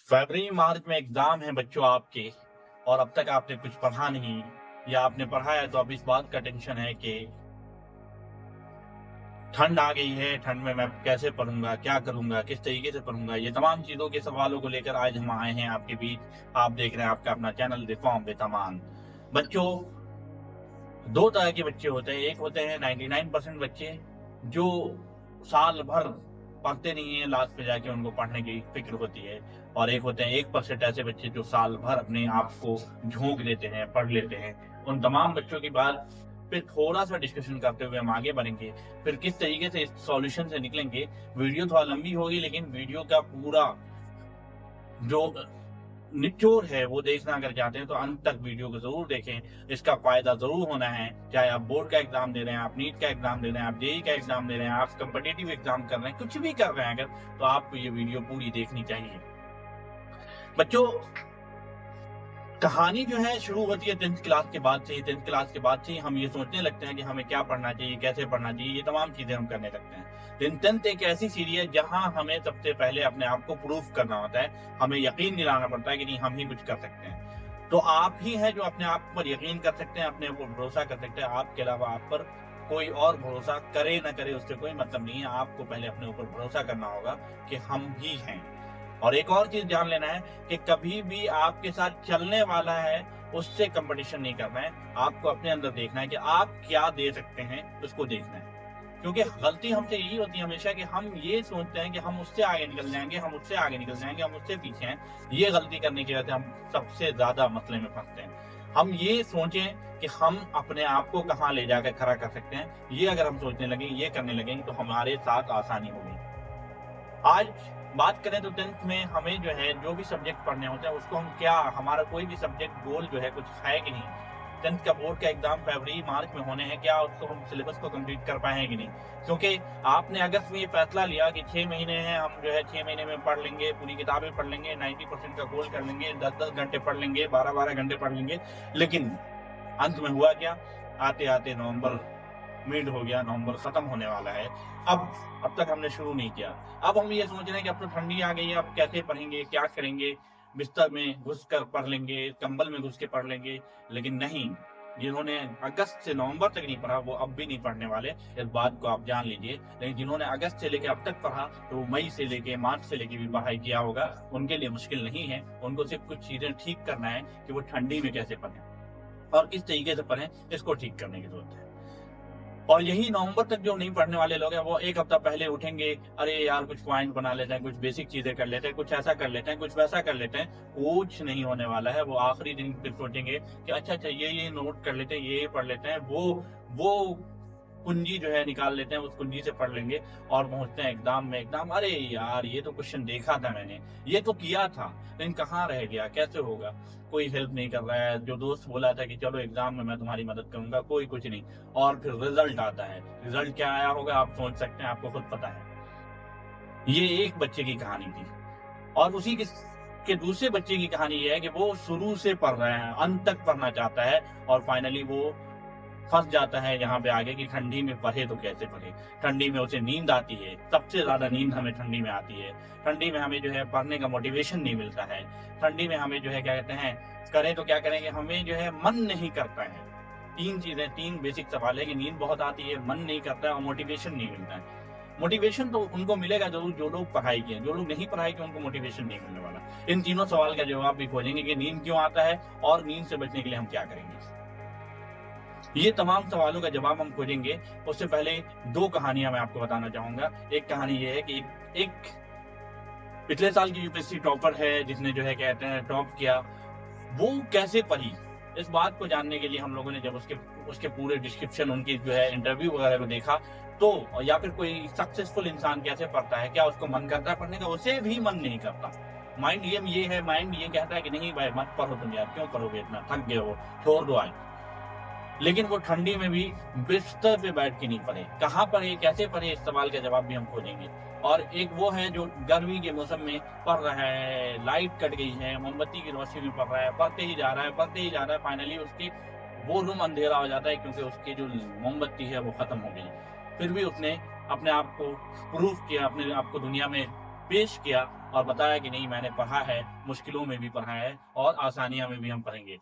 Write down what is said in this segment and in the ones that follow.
फरवरी मार्च में एग्जाम है बच्चों आपके, और अब तक आपने कुछ पढ़ा नहीं, या आपने पढ़ा है तो अब इस बात का टेंशन है कि ठंड आ गई है। ठंड में मैं कैसे पढ़ूंगा, क्या करूंगा, किस तरीके से पढ़ूंगा, ये तमाम चीजों के सवालों को लेकर आज हम आए हैं आपके बीच। आप देख रहे हैं आपका अपना चैनल रिफॉर्म विद अमान। बच्चों, दो तरह के बच्चे होते हैं। एक होते हैं 99% बच्चे जो साल भर पढ़ते नहीं है, लास्ट में जाके उनको पढ़ने की फिक्र होती है। और एक होते हैं 1% ऐसे बच्चे जो साल भर अपने आप को झोंक देते हैं, पढ़ लेते हैं। उन तमाम बच्चों की बात फिर थोड़ा सा डिस्कशन करते हुए हम आगे बढ़ेंगे, फिर किस तरीके से इस सॉल्यूशन से निकलेंगे। वीडियो थोड़ा लंबी होगी, लेकिन वीडियो का पूरा जो निचोड़ है वो देखना अगर चाहते हैं तो अंत तक वीडियो को जरूर देखें। इसका फायदा जरूर होना है। चाहे आप बोर्ड का एग्जाम दे रहे हैं, आप नीट का एग्जाम दे रहे हैं, आप जेई का एग्जाम दे रहे हैं, आप कम्पिटिटिव एग्जाम कर रहे हैं, कुछ भी कर रहे हैं अगर, तो आपको ये वीडियो पूरी देखनी चाहिए। बच्चों, कहानी जो है शुरू होती है 10th क्लास के बाद से ही। 10th क्लास के बाद से ही हम ये सोचने लगते हैं कि हमें क्या पढ़ना चाहिए, कैसे पढ़ना चाहिए, ये तमाम चीजें हम करने लगते हैं। लेकिन 10th एक ऐसी सीढ़ी है जहां हमें सबसे पहले अपने आप को प्रूफ करना होता है। हमें यकीन दिलाना पड़ता है कि नहीं, हम ही कुछ कर सकते हैं। तो आप ही हैं जो अपने आप पर यकीन कर सकते हैं, अपने ऊपर भरोसा कर सकते हैं। आपके अलावा आप पर कोई और भरोसा करे ना करे उससे कोई मतलब नहीं है। आपको पहले अपने ऊपर भरोसा करना होगा कि हम ही हैं। और एक और चीज जान लेना है कि कभी भी आपके साथ चलने वाला है उससे कंपटीशन नहीं करना है। आपको अपने अंदर देखना है कि आप क्या दे सकते हैं, उसको देखना है। क्योंकि गलती हमसे यही होती है हमेशा कि हम ये सोचते हैं कि हम उससे आगे निकल जाएंगे, हम उससे आगे निकल जाएंगे, हम उससे पीछे हैं। ये गलती करने की वजह से हम सबसे ज्यादा मसले में फंसते हैं। हम ये सोचें कि हम अपने आप को कहाँ ले जाकर खड़ा कर सकते हैं, ये अगर हम सोचने लगे, ये करने लगेंगे, तो हमारे साथ आसानी होगी। आज बात करें तो 10th में हमें जो है जो भी सब्जेक्ट पढ़ने होते हैं उसको हम क्या, हमारा कोई भी सब्जेक्ट गोल जो है कुछ है कि नहीं। 10th का बोर्ड का एग्जाम फरवरी मार्च में होने हैं, क्या उसको हम सिलेबस को कंप्लीट कर पाए हैं कि नहीं। क्योंकि आपने अगस्त में ये फैसला लिया कि 6 महीने हैं, हम जो है 6 महीने में पढ़ लेंगे, पूरी किताबें पढ़ लेंगे, 90% का गोल कर लेंगे, 10-10 घंटे पढ़ लेंगे, 12-12 घंटे पढ़ लेंगे। लेकिन अंत में हुआ क्या, आते आते नवंबर मिड हो गया, नवंबर खत्म होने वाला है। अब तक हमने शुरू नहीं किया। अब हम ये सोच रहे हैं कि अब तो ठंडी आ गई है, अब कैसे पढ़ेंगे, क्या करेंगे। बिस्तर में घुस कर पढ़ लेंगे, कंबल में घुस के पढ़ लेंगे। लेकिन नहीं, जिन्होंने अगस्त से नवंबर तक नहीं पढ़ा वो अब भी नहीं पढ़ने वाले, इस बात को आप जान लीजिए। लेकिन जिन्होंने अगस्त से लेकर अब तक पढ़ा, तो वो मई से लेके मार्च से लेके भी पढ़ाई किया होगा, उनके लिए मुश्किल नहीं है। उनको सिर्फ कुछ चीजें ठीक करना है कि वो ठंडी में कैसे पढ़ें और किस तरीके से पढ़ें, इसको ठीक करने की जरूरत है। और यही नवंबर तक जो नहीं पढ़ने वाले लोग हैं वो एक हफ्ता पहले उठेंगे, अरे यार कुछ पॉइंट बना लेते हैं, कुछ बेसिक चीजें कर लेते हैं, कुछ ऐसा कर लेते हैं, कुछ वैसा कर लेते हैं। कुछ नहीं होने वाला है। वो आखिरी दिन फिर सोचेंगे कि अच्छा अच्छा ये नोट कर लेते हैं, ये पढ़ लेते हैं, वो कुंजी जो है निकाल लेते हैं, उस कुंजी से पढ़ लेंगे और पहुंचते हैं एग्जाम में। एग्जाम, अरे यार ये तो क्वेश्चन देखा था मैंने, ये तो किया था, लेकिन कहाँ रह गया, कैसे होगा। कोई हेल्प नहीं कर रहा है। जो दोस्त बोला था कि चलो एग्जाम में मैं तुम्हारी मदद करूंगा, कोई कुछ नहीं। और फिर रिजल्ट आता है। रिजल्ट क्या आया होगा आप सोच सकते हैं, आपको खुद पता है। ये एक बच्चे की कहानी थी। और उसी के दूसरे बच्चे की कहानी ये है कि वो शुरू से पढ़ रहा है, अंत तक पढ़ना चाहता है, और फाइनली वो फंस जाता है यहाँ पे आगे कि ठंडी में पढ़े तो कैसे पढ़े। ठंडी में उसे नींद आती है, सबसे ज्यादा नींद हमें ठंडी में आती है। ठंडी में हमें जो है पढ़ने का मोटिवेशन नहीं मिलता है। ठंडी में हमें जो है क्या कहते हैं, करें तो क्या करेंगे, हमें जो है मन नहीं करता है। तीन चीजें, तीन बेसिक सवाल है कि नींद बहुत आती है, मन नहीं करता है और मोटिवेशन नहीं मिलता है। मोटिवेशन तो उनको मिलेगा जरूर जो लोग पढ़ाई किए, जो लोग नहीं पढ़ाई किए उनको मोटिवेशन नहीं मिलने वाला। इन तीनों सवाल का जवाब भी खोजेंगे कि नींद क्यों आता है और नींद से बचने के लिए हम क्या करेंगे। ये तमाम सवालों का जवाब हम खोजेंगे। उससे पहले दो कहानियां मैं आपको बताना चाहूंगा। एक कहानी ये है कि एक पिछले साल की यूपीएससी टॉपर है जिसने जो है कहते हैं टॉप किया, वो कैसे पढ़ी। इस बात को जानने के लिए हम लोगों ने जब उसके उसके पूरे डिस्क्रिप्शन, उनकी जो है इंटरव्यू वगैरह को देखा, तो या फिर कोई सक्सेसफुल इंसान कैसे पढ़ता है, क्या उसको मन करता है पढ़ने का, उसे भी मन नहीं करता। माइंड ये है, माइंड ये कहता है कि नहीं भाई मत पढ़ो तुम यार, क्यों पढ़ोगे इतना, थक गए हो, छोड़ दो आज। लेकिन वो ठंडी में भी बिस्तर पे बैठ के नहीं पढ़े। कहाँ पढ़े, कैसे पढ़े, इस सवाल का जवाब भी हम खोजेंगे। और एक वो है जो गर्मी के मौसम में पढ़ रहा है, लाइट कट गई है, मोमबत्ती की रोशनी में पढ़ रहा है, पढ़ते ही जा रहा है, पढ़ते ही जा रहा है, फाइनली उसकी वो रूम अंधेरा हो जाता है क्योंकि उसकी जो मोमबत्ती है वो खत्म हो गई। फिर भी उसने अपने आप को प्रूव किया, अपने आप को दुनिया में पेश किया और बताया कि नहीं मैंने पढ़ा है, मुश्किलों में भी पढ़ा है और आसानियां में भी हम पढ़ेंगे।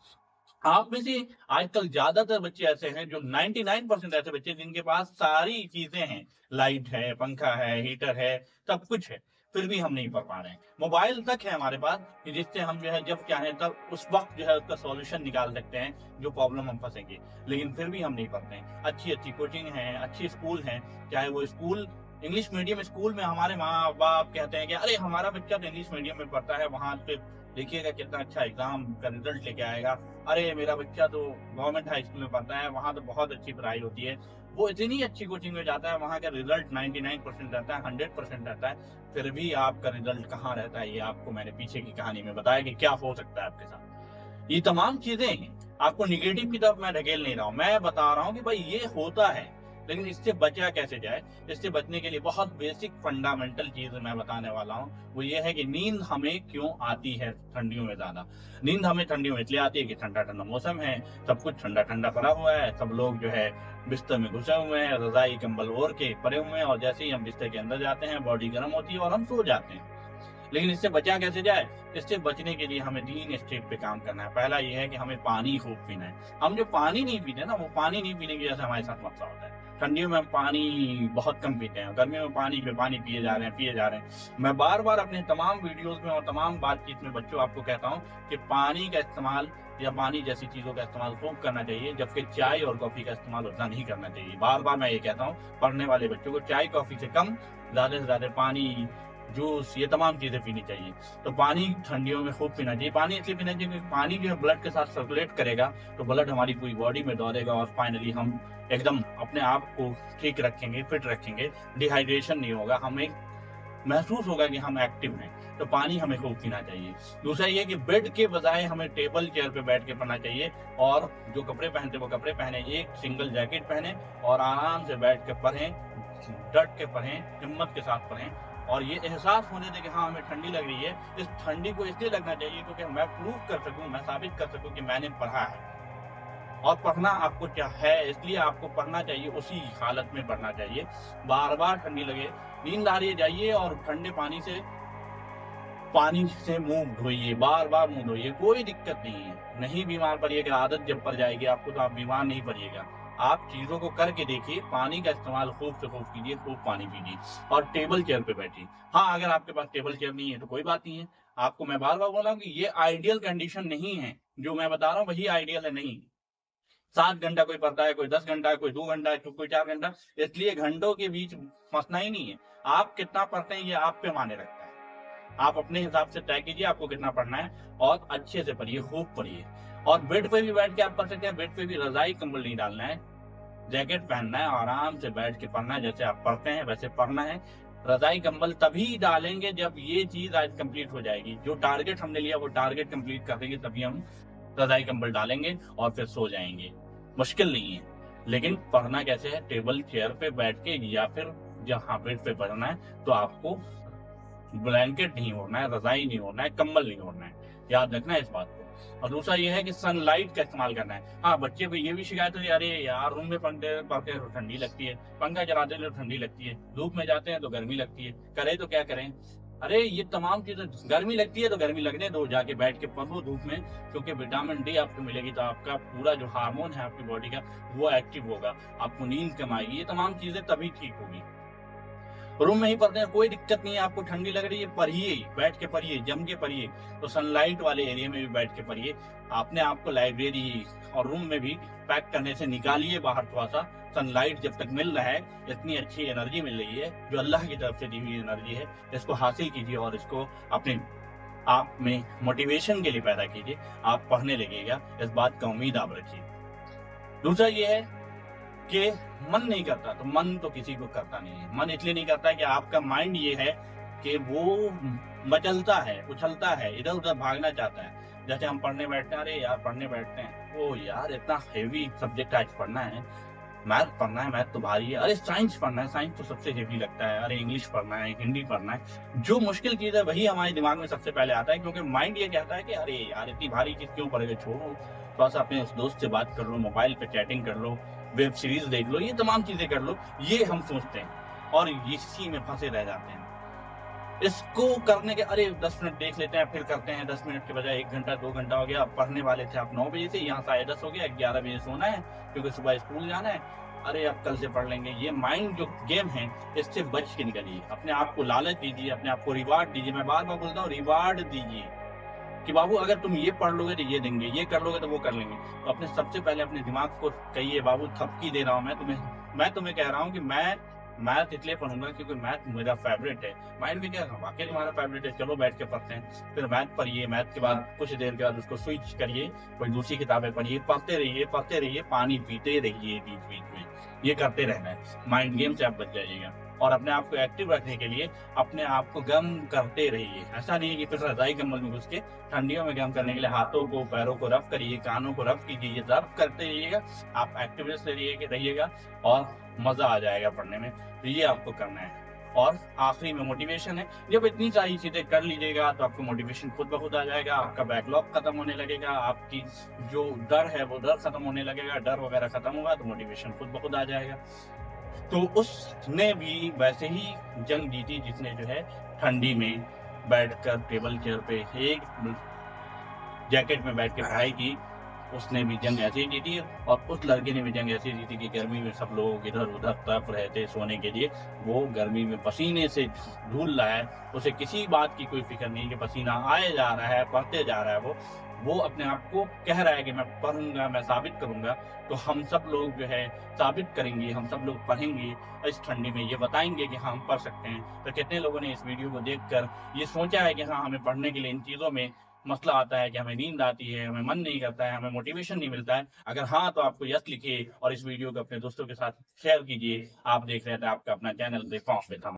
आप में से आजकल ज्यादातर बच्चे ऐसे हैं, जो 99% ऐसे बच्चे जिनके पास सारी चीजें हैं, लाइट है, पंखा है, हीटर है, सब कुछ है, फिर भी हम नहीं पढ़ पा रहे हैं। मोबाइल तक है हमारे पास कि जिससे हम जो है जब चाहें तब उस वक्त जो है उसका सॉल्यूशन निकाल सकते हैं जो प्रॉब्लम हम फंसेंगे, लेकिन फिर भी हम नहीं पढ़ते हैं। अच्छी अच्छी कोचिंग है, अच्छी स्कूल है, चाहे वो स्कूल इंग्लिश मीडियम स्कूल में हमारे माँ बाप कहते हैं कि अरे हमारा बच्चा तो इंग्लिश मीडियम में पढ़ता है, वहां पे देखिएगा कितना अच्छा एग्जाम का रिजल्ट लेके आएगा। अरे मेरा बच्चा तो गवर्नमेंट हाई स्कूल में पढ़ता है, वहां तो बहुत अच्छी पढ़ाई होती है। वो इतनी अच्छी कोचिंग में जाता है, वहां का रिजल्ट 99% रहता है, 100% रहता है, फिर भी आपका रिजल्ट कहाँ रहता है, ये आपको मैंने पीछे की कहानी में बताया कि क्या हो सकता है आपके साथ। ये तमाम चीजें हैं, आपको निगेटिव की तरफ मैं ढकेल नहीं रहा हूँ, मैं बता रहा हूँ कि भाई ये होता है, लेकिन इससे बचा कैसे जाए। इससे बचने के लिए बहुत बेसिक फंडामेंटल चीज मैं बताने वाला हूँ, वो ये है कि नींद हमें क्यों आती है ठंडियों में ज्यादा। नींद हमें ठंडियों में इसलिए आती है कि ठंडा ठंडा मौसम है, सब कुछ ठंडा ठंडा पड़ा हुआ है, सब लोग जो है बिस्तर में घुसे हुए हैं, रजाई कंबल ओढ़ के पड़े हुए हैं, और जैसे ही हम बिस्तर के अंदर जाते हैं बॉडी गर्म होती है और हम सो जाते हैं। लेकिन इससे बचा कैसे जाए। इससे बचने के लिए हमें 3 स्टेप पे काम करना है। पहला ये है कि हमें पानी खूब पीना है। हम जो पानी नहीं पीते ना, वो पानी नहीं पीने की वजह से हमारे साथ मसला होता है। ठंडियों में हम पानी बहुत कम पीते हैं, गर्मियों में पानी पे पानी पिए जा रहे हैं। मैं बार बार अपने तमाम वीडियोस में और तमाम बातचीत में बच्चों आपको कहता हूँ कि पानी का इस्तेमाल या पानी जैसी चीजों का इस्तेमाल खूब करना चाहिए, जबकि चाय और कॉफी का इस्तेमाल उतना नहीं करना चाहिए। बार बार मैं ये कहता हूँ पढ़ने वाले बच्चों को चाय कॉफी से कम, ज्यादा से ज्यादा पानी, जूस, ये तमाम चीजें पीनी चाहिए। तो पानी ठंडियों में खूब पीना चाहिए। पानी इसलिए पीना चाहिए क्योंकि पानी जो है ब्लड के साथ सर्कुलेट करेगा, तो ब्लड हमारी पूरी बॉडी में दौड़ेगा और फाइनली हम एकदम अपने आप को ठीक रखेंगे, फिट रखेंगे, डिहाइड्रेशन नहीं होगा, हमें महसूस होगा कि हम एक्टिव हैं। तो पानी हमें खूब पीना चाहिए। दूसरा ये कि बेड के बजाय हमें टेबल चेयर पे बैठ के पढ़ना चाहिए, और जो कपड़े पहनते वो कपड़े पहने, एक सिंगल जैकेट पहने और आराम से बैठ के पढ़ें, डट के पढ़ें, हिम्मत के साथ पढ़ें, और ये एहसास होने दे कि हाँ हमें ठंडी लग रही है। इस ठंडी को इसलिए लगना चाहिए क्योंकि मैं प्रूव कर सकूं, मैं साबित कर सकूं कि मैंने पढ़ा है। और पढ़ना आपको क्या है, इसलिए आपको पढ़ना चाहिए, उसी हालत में पढ़ना चाहिए। बार बार ठंडी लगे, नींद आ रही है, जाइए और ठंडे पानी से मुंह धोइए, बार बार मुंह धोइए, कोई दिक्कत नहीं है। नहीं बीमार पड़िएगा, आदत जब पड़ जाएगी आपको तो आप बीमार नहीं पड़िएगा। आप चीजों को करके देखिए, पानी का इस्तेमाल खूब से खूब कीजिए, खूब पानी पीजिए और टेबल चेयर पे बैठिए। हाँ, अगर आपके पास टेबल चेयर नहीं है तो कोई बात नहीं है। आपको मैं बार बार बोल रहा हूँ कि ये आइडियल कंडीशन नहीं है, जो मैं बता रहा हूँ वही आइडियल है नहीं। 7 घंटा कोई पढ़ता है, कोई 10 घंटा है, कोई 2 घंटा है, कोई 4 घंटा, इसलिए घंटों के बीच फंसना ही नहीं है। आप कितना पढ़ते हैं ये आप पे माने रखता है। आप अपने हिसाब से तय कीजिए आपको कितना पढ़ना है, और अच्छे से पढ़िए, खूब पढ़िए। और बेड पे भी बैठ के आप पढ़ सकते हैं। बेड पे भी रजाई कंबल नहीं डालना है, जैकेट पहनना है, आराम से बैठ के पढ़ना है, जैसे आप पढ़ते हैं वैसे पढ़ना है। रजाई कंबल तभी डालेंगे जब ये चीज आज कंप्लीट हो जाएगी, जो टारगेट हमने लिया वो टारगेट कंप्लीट कर देंगे, तभी हम रजाई कंबल डालेंगे और फिर सो जाएंगे। मुश्किल नहीं है, लेकिन पढ़ना कैसे है, टेबल चेयर पे बैठ के, या फिर जहाँ बेड पे पढ़ना है तो आपको ब्लैंकेट नहीं ओढ़ना है, रजाई नहीं ओढ़ना है, कंबल नहीं ओढ़ना है, याद रखना है इस बात को। और दूसरा ये है कि सनलाइट का इस्तेमाल करना है। हाँ, बच्चे को ये भी शिकायत होती है, अरे यार रूम में पढ़ते पढ़ते तो ठंडी लगती है, पंखा चलाते तो ठंडी लगती है, धूप में जाते हैं तो गर्मी लगती है, करे तो क्या करें। अरे ये तमाम चीजें, गर्मी लगती है तो गर्मी लगने दो, जाके बैठ के पढ़ो धूप में, क्योंकि विटामिन डी आपको मिलेगी तो आपका पूरा जो हार्मोन है आपकी बॉडी का वो एक्टिव होगा, आपको नींद कम आएगी, ये तमाम चीजें तभी ठीक होगी। रूम में ही पढ़ते हैं, कोई दिक्कत नहीं है, आपको ठंडी लग रही है, पढ़िए, बैठ के पढ़िए, जम के पढ़िए, तो सनलाइट वाले एरिया में भी बैठ के पढ़िए। आपने आपको लाइब्रेरी और रूम में भी पैक करने से निकालिए बाहर थोड़ा सा। सनलाइट जब तक मिल रहा है, इतनी अच्छी एनर्जी मिल रही है जो अल्लाह की तरफ से दी हुई एनर्जी है, इसको हासिल कीजिए और इसको अपने आप में मोटिवेशन के लिए पैदा कीजिए। आप पढ़ने लगेगा, इस बात का उम्मीद आप रखिए। दूसरा ये है कि मन नहीं करता, तो मन तो किसी को करता नहीं है। मन इसलिए नहीं करता है कि आपका माइंड ये है कि वो मचलता है, उछलता है, इधर उधर भागना चाहता है। जैसे हम पढ़ने बैठते हैं, अरे यार पढ़ने बैठते हैं, ओ यार इतना हेवी सब्जेक्ट आज पढ़ना है, मैथ पढ़ना है, मैथ तो भारी है, अरे साइंस पढ़ना है, साइंस तो सबसे हेवी लगता है, अरे इंग्लिश पढ़ना है, हिंदी पढ़ना है। जो मुश्किल चीज है वही हमारे दिमाग में सबसे पहले आता है, क्योंकि माइंड ये कहता है कि अरे यार इतनी भारी चीज क्यों पढ़ेगा, छोड़ो, थोड़ा सा अपने उस दोस्त से बात कर लो, मोबाइल पे चैटिंग कर लो, वेब सीरीज देख लो, ये तमाम चीजें कर लो, ये हम सोचते हैं और इसी में फंसे रह जाते हैं। इसको करने के अरे 10 मिनट देख लेते हैं फिर करते हैं, 10 मिनट के बजाय 1 घंटा 2 घंटा हो गया। अब पढ़ने वाले थे आप 9 बजे से, यहाँ 10:30 हो गया, 11 बजे सोना है क्योंकि सुबह स्कूल जाना है। अरे अब कल से पढ़ लेंगे। ये माइंड जो गेम है इससे बच के निकलिए। अपने आप को लालच दीजिए, अपने आप को रिवार्ड दीजिए। मैं बार बार बोलता हूँ रिवार्ड दीजिए कि बाबू अगर तुम ये पढ़ लोगे तो ये देंगे, ये कर लोगे तो वो कर लेंगे। तो अपने सबसे पहले अपने दिमाग को कहिए बाबू थपकी दे रहा हूँ मैं तुम्हें कह रहा हूँ कि मैं मैथ इसलिए पढ़ूंगा क्योंकि मैथ मेरा फेवरेट है। माइंड में क्या वाकई तुम्हारा फेवरेट है, चलो बैठ के पढ़ते हैं। फिर मैथ पढ़िए, मैथ के बाद कुछ देर के बाद उसको स्विच करिए, कोई दूसरी किताबें पढ़िए, पढ़ते रहिए, पानी पीते रहिए बीच बीच में। ये करते रहना है, माइंड गेम से आप बच जाइएगा। और अपने आप को एक्टिव रखने के लिए अपने आप को गर्म करते रहिए। ऐसा नहीं है कि फिर रजाई कंबल में घुस के ठंडियों में गर्म करने के लिए हाथों को पैरों को रफ करिए, कानों को रफ कीजिए, रफ करते रहिएगा। आप एक्टिवनेस रहिएगा और मजा आ जाएगा पढ़ने में। तो ये आपको करना है। और आखिरी में मोटिवेशन है, जब इतनी सारी चीजें कर लीजिएगा तो आपको मोटिवेशन खुद ब खुद आ जाएगा। आपका बैकलॉग खत्म होने लगेगा, आपकी जो डर है वो डर खत्म होने लगेगा, डर वगैरह खत्म होगा तो मोटिवेशन खुद ब खुद आ जाएगा। तो उसने भी वैसे ही जंग जीती जिसने जो है ठंडी में बैठकर टेबल चेयर पे एक जैकेट में बैठ के पढ़ाई की। उसने भी जंग ऐसे ही जीती और उस लड़के ने भी जंग ऐसे ही जीती कि गर्मी में सब लोग इधर उधर तड़प रहे थे सोने के लिए, वो गर्मी में पसीने से झूल रहा है। उसे किसी बात की कोई फिक्र नहीं कि पसीना आए जा रहा है, पढ़ते जा रहा है। वो अपने आप को कह रहा है कि मैं पढ़ूंगा, मैं साबित करूंगा। तो हम सब लोग जो है साबित करेंगे, हम सब लोग पढ़ेंगे इस ठंडी में, ये बताएंगे कि हाँ हम पढ़ सकते हैं। तो कितने लोगों ने इस वीडियो को देखकर ये सोचा है कि हाँ हमें पढ़ने के लिए इन चीजों में मसला आता है कि हमें नींद आती है, हमें मन नहीं करता है, हमें मोटिवेशन नहीं मिलता है। अगर हाँ तो आपको यस लिखिए और इस वीडियो को अपने दोस्तों के साथ शेयर कीजिए। आप देख रहे थे आपका अपना चैनल रिफॉर्म विद हम।